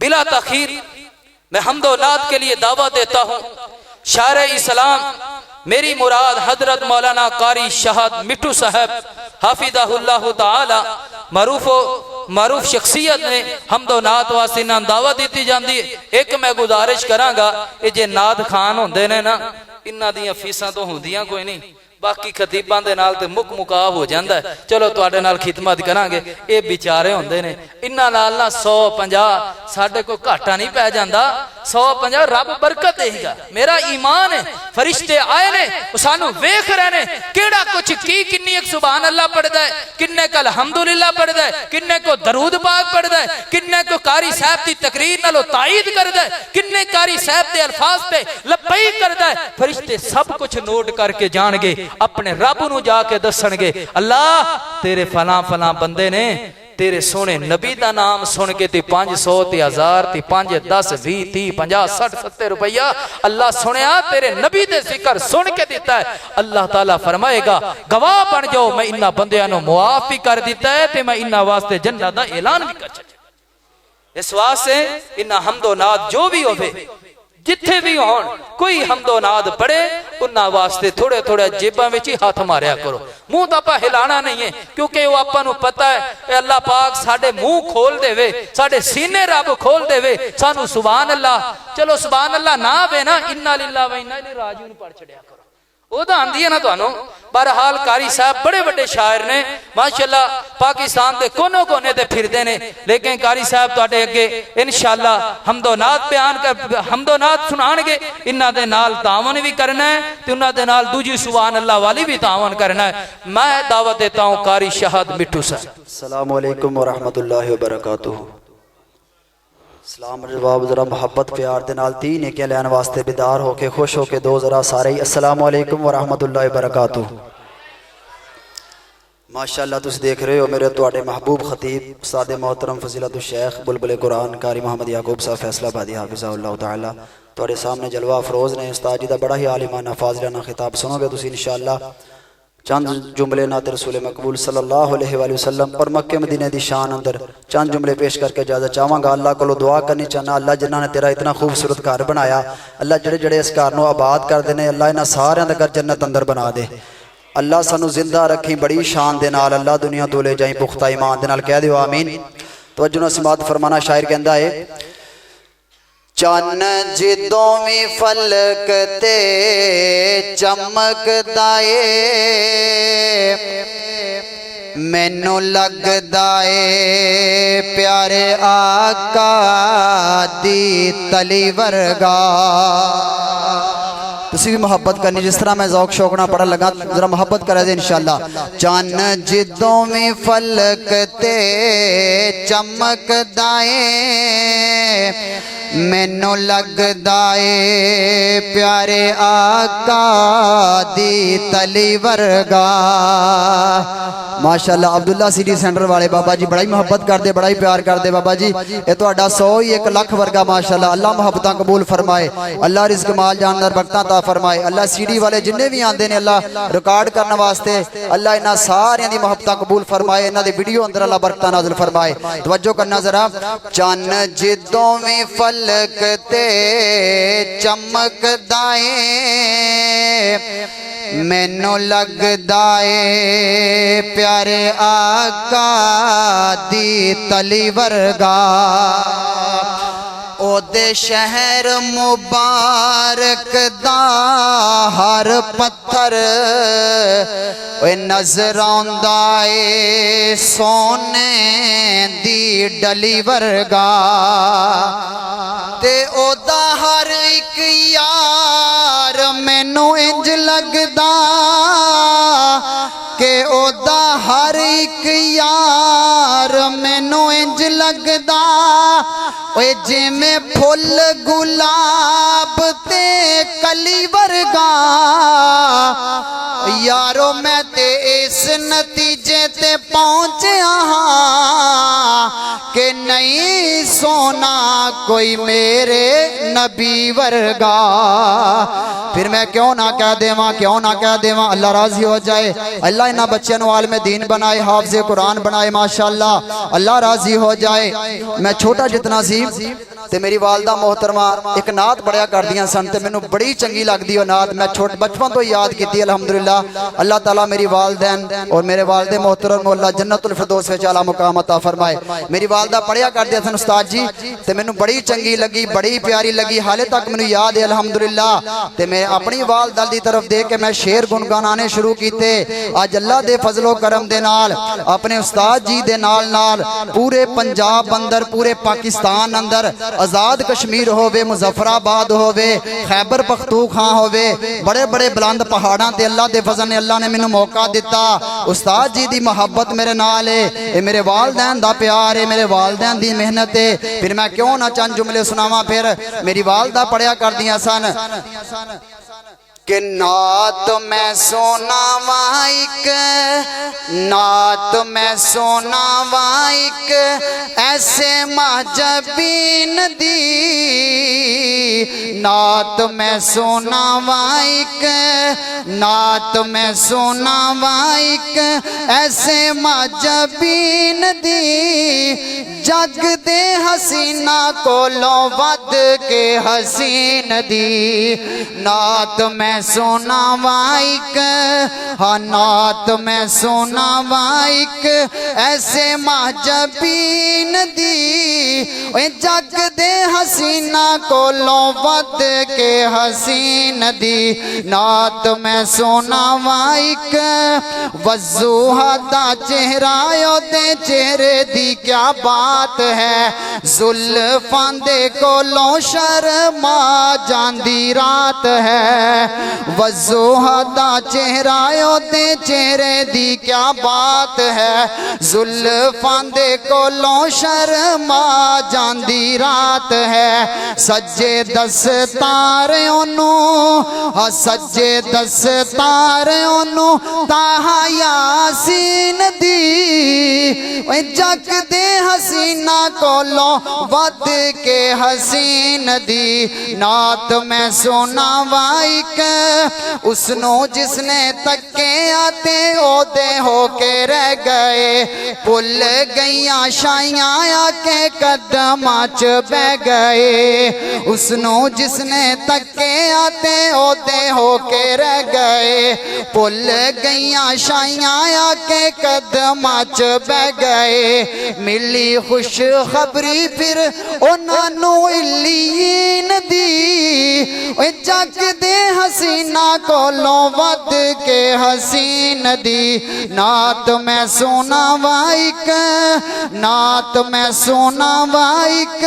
बिला तखीर मैं हम्दो नात के लिए दावा देता हूँ। शायर इस्लाम मेरी मुराद हजरत मौलाना कारी शहाद मिट्टू साहब हाफिज़हुल्लाह ताला मरूफ शख्सियत ने हम्दो नात वास्ते इन्हां दावा दी जाती है। एक मैं गुजारिश करांगा, ये जे नात खान होंदे ने ना, इन्हां दियां फीसां तो होंदियां कोई नहीं, बाकी खतीबां दे नाल ते मुक मुकाब हो जाता है। चलो तुहाडे नाल खिदमत करांगे। ये बेचारे होंदे ने, इन्हां नाल ना 150 साडे को घाटा नहीं पै जांदा। 150 रब बरकत देगा। मेरा ईमान है, फरिश्ते आए ने सानू वेख रहे ने केड़ा कुछ की किन्नी एक सुभान अल्लाह पढ़दा है, किन्ने का अल्हम्दुलिल्लाह पढ़दा है, किन्ने को दरूद पाक पढ़दा है, किन्ने को कारी साहब की तकरीर नालों ताईद करदा है, किन्ने कारी साहब दे अल्फाज पे लब्बैक करदा है। फरिश्ते सब कुछ नोट करके जाणगे, अपने रब नू जाके दसणगे, अल्लाह तेरे फलां फलां बंदे ने तेरे सोने नबी का नाम सुन के 500 ते 1000 ते 5 10 20 30 50 60 70 रुपया अल्लाह सुनिया तेरे नबी दे जिक्र सुन के दिता है। अल्लाह ताला फरमाएगा गवाह बन जाओ, मैं इन्हां बंदियां नू मुआफ भी कर दिता है ते मैं इन्हां वास्ते जन्नत दा ऐलान भी कर छड्या। इस वास्ते इन्हां हम्दो नाद जो भी होवे, जिथे भी होन, कोई हम्दो नाद पढ़े उन्हां वास्ते थोड़े थोड़े जेबां विच ही हाथ मारिया करो। मुंह तो आपां हिलाना नहीं है, क्योंकि वो आपां नूं पता है अल्लाह पाक साडे मुंह खोल देवे, साडे सीने रब खोल देवे, सानू सुभान अल्लाह, चलो सुभान अल्लाह ना आवे ना, इन्ना लिल्लाह व इन्ना इलैहि राजिऊन पढ़ छड़िया करो। वो तो आंदी है ना तुहानू। बहरहाल कारी साहब बड़े बड़े शायर ने माशाअल्लाह, पाकिस्तान के कोने कोने ते फिरदे ने, लेकिन कारी साहब तुहाडे अगे इंशाअल्लाह हम्दो नात बयान कर हम्दो नात सुनाणगे। इन्हां दे नाल तावन भी करना है ते उन्हां दे नाल दूजी सुभान अल्लाह वाली भी तावन करना है। मैं दावत देता हूं कारी शहाद मिट्टू साहब। अस्सलामु अलैकुम व रहमतुल्लाहि व बरकातुहू। सलाम जवाब जरा मोहब्बत प्यार दे नाल 3 नेकियां लैन वास्ते बेदार होके खुश होके दो जरा सारे ही अस्सलामु अलैकुम व रहमतुल्लाहि व बरकातुहू। माशाअल्लाह तुम देख रहे हो मेरे तुहाडे महबूब खतीब उस्ताद मोहतरम फजीलतुल शेख बुलबुल कुरान कारी मोहम्मद याकूब साहब फैसलाबादी हाफिज़हुल्लाह ताला तुहाडे सामने जलवा अफरोज ने। उस्ताद जी का बड़ा ही आलिमाना फाज़िलाना खिताब सुनोगे तुम इंशाअल्लाह। चंद जुमले नात रसूल मकबूल सल्लल्लाहु अलैहि वसल्लम और मक्के मदीने की शान अंदर चंद जुमले पेश करके इजाजत चाहवागा। अल्लाह को दुआ करनी चाहना, अल्लाह जिन्हों ने तेरा इतना खूबसूरत घर बनाया, अल्लाह जेड़े जेड़े इस घर को आबाद करते हैं, अल्लाह इन्होंने सारे का घर जन्नत अंदर बना दे। अल्लाह सानू जिंदा रखी बड़ी शान दे नाल, अल्लाह दुनिया तो ले जाई पुख्ता ईमान दे नाल, कह दिओ आमीन। तवज्जो नाल समाअत फरमाना। शायर कहंदा है चन जिदों भी फलक ते चमकदा ए, मैनू लगदा ए प्यारे आका दी तली वर्गा। तुसी भी मोहब्बत करनी, जिस तरह मैं ज़ौक शौक ना पढ़ा लगा, जरा मोहब्बत करा दे इंशाअल्लाह। चन जिदों भी फलक ते चमकदा ए, मैनू लगदा ए प्यारे आका दी तली वर्गा। माशाअल्लाह अब्दुल्ला सिटी सेंटर वाले बाबा जी बड़ा ही मोहब्बत करते, बड़ा ही प्यार करते बाबा जी। ये तो 101 लाख वर्गा माशाअल्लाह। अल्लाह मोहब्बत कबूल फरमाए, अल्लाह रिज़्क माल जानदार बरकतां ता फरमाए। अल्लाह सीडी वाले जिन्ने भी आते हैं अल्लाह रिकॉर्ड करने वास्ते, अल्लाह इन्हां सारियां दी मोहब्बत कबूल फरमाए, इन्हां दी वीडियो अंदर अल्लाह बरकतां नाज़िल फरमाए। तवज्जो करना जरा। चन जिदों भी फलक ते चमकदा ए, मैनू लगदा ए प्यारे आका दी तली वर्गा। ओदे शहर मुबारक दा हर पत्थर नजर आंदा ए सोने दी डली वर्गा। ते ओदा हर एक यार मैनू इंज लगदा के ओदा हर एक यार मैनू इंज लगदा ओए जिमें फुल गुलाब ते कली वर्गा। यारो मैं ते इस नतीजे ते पहुंचा हाँ कि नहीं सोना कोई मेरे नबी वर्गा। फिर मैं क्यों ना कह देवा, क्यों ना कह देवा। अल्लाह राजी हो जाए, अल्लाह इन्हां बच्चों को आलिम दीन बनाए, हाफिज़ कुरान बनाए माशाअल्लाह, अल्लाह राजी हो जाए। मैं छोटा जितना सी ਤੇ ਮੇਰੀ ਵਾਲਦਾ मोहतरमा एक नात पढ़िया करदियां सन ते मैनू बड़ी चंगी लगदी ओ नात। मैं छोट बचपन तो याद की अल्हम्दुलिल्लाह। अल्लाह ताला मेरी वालदैन और मेरे वालदे मोहतरम को अल्लाह जन्नतुल फिरदौस विच आला मुकाम अता फरमाए। मेरी वालदा पढ़िया करदे सन उस्ताद जी ते मैनू बड़ी चंगी लगी, बड़ी प्यारी लगी, हाले तक मैनू याद है अल्हम्दुलिल्लाह। ते मैं अपनी वालदा दी तरफ देख के मैं शेर गुनगुनाने शुरू कीते। अज अल्लाह दे फजलो करम दे नाल अपने उस्ताद जी दे नाल पूरे पंजाब अंदर, पूरे पाकिस्तान अंदर, आजाद कश्मीर होवे, मुजफ्फराबाद होवे, खैबर पख्तूनख्वा होवे, बड़े बड़े बुलंद पहाड़ां ते अल्लाह दे फजल ने अल्लाह ने मैनू मौका दिता। उस्ताद जी दी मोहब्बत मेरे नाल है, ये मेरे वालदैन दा प्यार है, मेरे वालदैन दी मेहनत है। फिर मैं क्यों ना चंद जुमले सुनावां। फिर मेरी वालदा पढ़िया करदियां सन कि नात मैं सोना वाइक, नात मैं सोना वाइक ऐसे महजबीन दी, नात मैं सोना वाइक, नात मैं सोना वाइक ऐसे महजबीन दी, जग दे हसीना कोलों वध के हसीन दी। नात मैं सोना वाइक, हाँ नात मैं सोना वाइक ऐसे महजबीन दी, जग दे हसीना कोलों वध के हसीन दी। नात मैं सोना वाइक वज़ूहा दा चेहरा ओदे चेहरे दी क्या बात है, जुल्फां दे कोलों शर्मा जांदी रात है। वज़ूहा दा चेहरा ओदे चेहरे दी क्या बात है, जुल्फां दे कोलों शर्मा जांदी रात है। सज्जे दस्तार ओनू, हाँ सज्जे दस्तार ओनू ताहा यासीन दी, जग दे हसीना कोलों वध के हसीन दी। नात मैं सोना वाइक उसनू जिसने तके आते ओदे होके रह गए, भुल गईयां शाइयां आके कदमां च बह गए। उसनू जिसने तके आते ओदे होके रह गए, भुल गईयां शाइयां आके कदमां च बह गए। मिली खुश खबरी फिर उन्हानू इल्लीन दी, जग दे हसीना कोलों वध के हसीन दी। नात मैं सोना वाइक, नात मैं सोना वाइक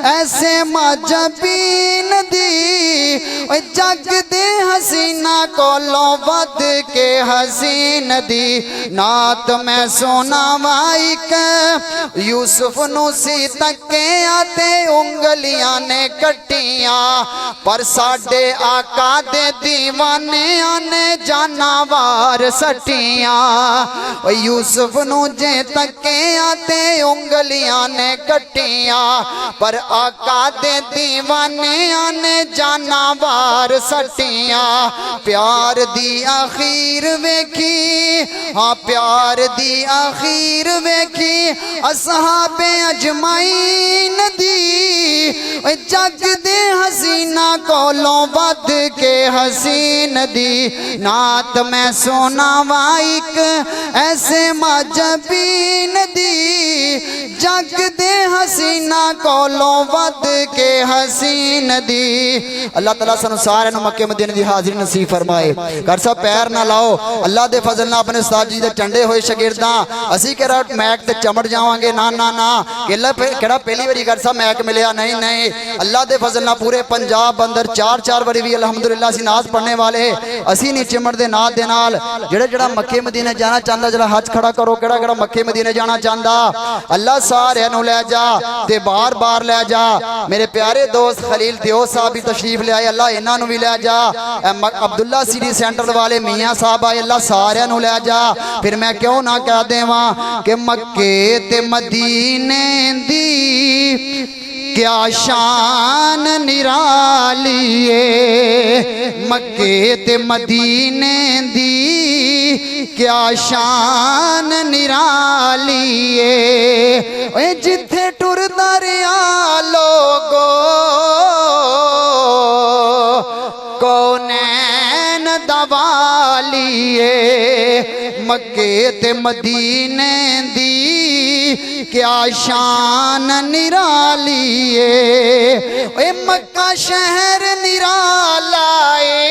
ऐसे महजबीन दी, जग दे हसीना कोलों वध के हसीन दी। नात मैं सोना वाइक यूसुफ नू सी तके आते उंगलियां ने कट्टियां, पर साडे आका दे दीवाने आने जानवर सटियां। यूसुफ नू जे तके आते उंगलियां ने कट्टियां, पर आका दे दीवाने आने जानवर सटियां। प्यार दी आखिर वेखी, हाँ प्यार दी आखिर वेखी असहाबे अजमाइन दी, जग दे हसीना कोलों वध के हसीन दी। नात मैं सोना वाइक ऐसे महजबीन दी, जग दे हसीना कोलों वध के हसीन दी। अल्लाह ताला सानू सारे नू मक्के मदीने दी हाज़री नसीब फरमाए। घर साहब पैर ना लाओ, अल्लाह दे फजल नाल अपने उस्ताद जी दे टंडे होए शागिर्दां असी केड़ा मैक ते चमड़ जावांगे, ना ना ना केड़ा पहली बारी घर साहब मैक मिलिया, नहीं नहीं। अल्लाह दे फजल नाल पूरे पंजाब अंदर चार चार बारी भी अलहमदुलिल्लाह असी नाज पढ़ने वाले असी नहीं चिमड़ दे नाद दे नाल। जेड़ा मक्के मदीने जाना चाहता जरा हथ खड़ा करो, केड़ा मक्के मदीने जाना चाहता अल्लाह सारे नू लै जा ते बार बार लै जा। मेरे प्यारे दोस्त खलील दियो साहब भी तशरीफ ले आए, अल्लाह इन्हां नू भी लै जा। अब्दुल्ला सिटी सेंटर वाले मियाँ साहब आए, अल्लाह सारे नू लै जा। फिर मैं क्यों ना कह देवां कि मक्के ते मदीने दी क्या शान निराली है, मक्के ते मदीने दी क्या शान निराली है। जिथे टुरदा रिया लोगो मक्के ते मदीने दी क्या शान निराली है। मक्का शहर निराला है,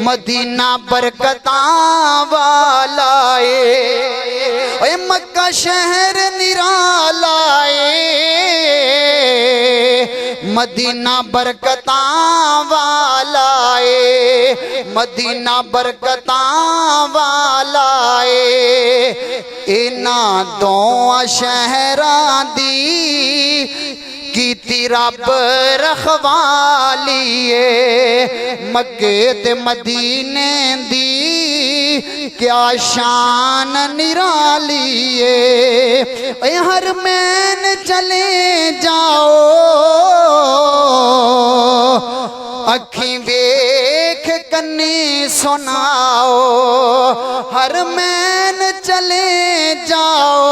मदीना बरकतां वाला है। मक्का शहर निराला है, मदीना बरकतां वाला है, मदीना बरकतां वाला है। इन्हां दोआं शहरां दी कीती रब रखवाली है। मक्के ते मदीने दी क्या शान निराली है। हर मैन चले जाओ अखी वेख कन्नी सुनाओ, हर मैन चले जाओ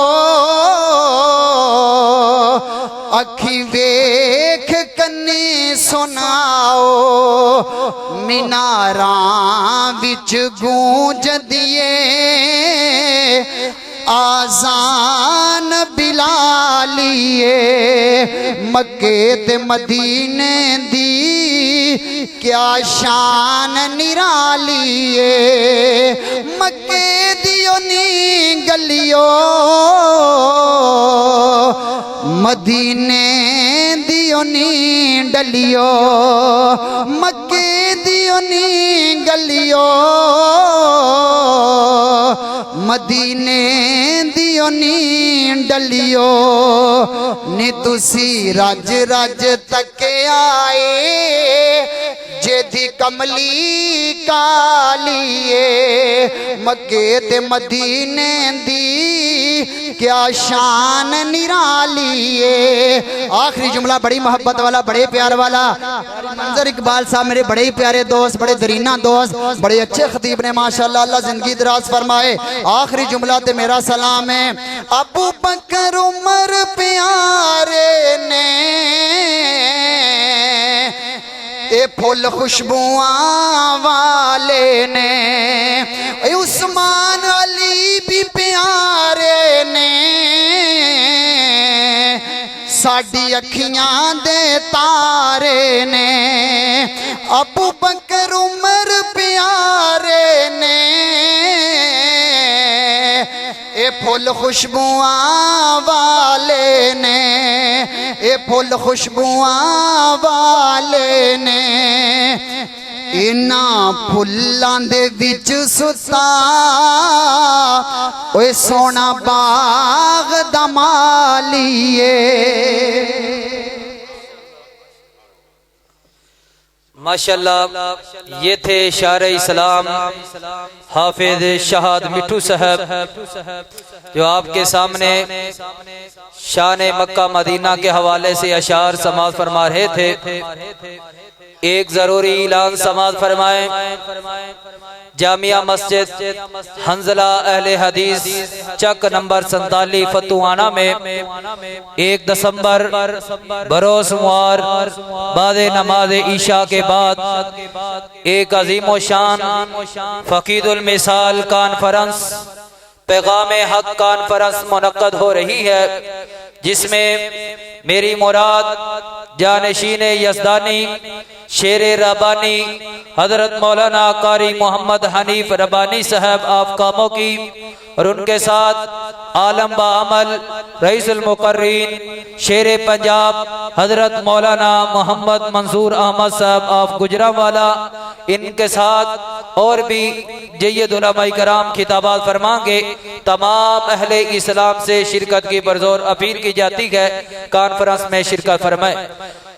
अखी वेख कन्नी सुनाओ। मीनारां विच गूंज दिए आजान बिलालिए। मक्के ते मदीने दी क्या शान निराली है। मक्के दियो नी गलियो मदीने दियो नी डलियो, मक्के दियो नी गलियो मदीने दियो नी डलियो। नी तुसी रज रज तके आए जेदी कमली कालिए। मक्के ते मदीने दी क्या शान निराली है। आखिरी जुमला बड़ी मोहब्बत वाला, बड़े प्यार वाला। मंजर इकबाल साहब मेरे बड़े ही प्यारे दोस्त, बड़े दरीना दोस्त, बड़े अच्छे खतीब ने माशाल्लाह, अल्लाह जिंदगी दराज फरमाए। आखिरी जुमला ते मेरा सलाम है। अबू बकर उमर प्यारे ने ए फुल खुशबुआं वाले ने, उस्मान अली भी प्यारे ने, साडी अखियां दे तारे ने। अबू बकर उमर प्यारे ने ए फुल खुशबुआं वाले ने, ए फुल खुशबुआं वाले ने। इन्हां फुल्लां दे विच सुता ओए सोना बाग दा मालिए। माशाल्लाह, ये थे शारे इस्लाम हाफिज शहाद मिठू साहब, जो आपके सामने शान मक्का मदीना के हवाले से अशार समाज फरमा रहे थे। एक जरूरी ऐलान समाज फरमाए। जामिया मस्जिद हंजला अहले हदीस चक नंबर 47 फतुआना में 1 दिसंबर बरोसवार बाद नमाज ईशा के बाद एक अजीम शान फकीदुल मिसाल कॉन्फ्रेंस पैगाम हक कॉन्फ्रेंस मुनक्कद हो रही है, जिसमें मेरी मुराद जानशीन यज़दानी शेर रबानी हजरत मौलाना कारी मोहम्मद हनीफ रबानी साहब आप कामों की और उनके साथ आलम बाअमल रईसुल मुकर्रीन शेर पंजाब हजरत मौलाना मोहम्मद मंसूर अहमद साहब आप गुजरावाला, इनके साथ और भी जय्यद उलमा कराम खिताबात फरमाएंगे। तमाम अहले इस्लाम से शिरकत की पुरजोर अपील की जाती है, कॉन्फ्रेंस में शिरकत फरमाए।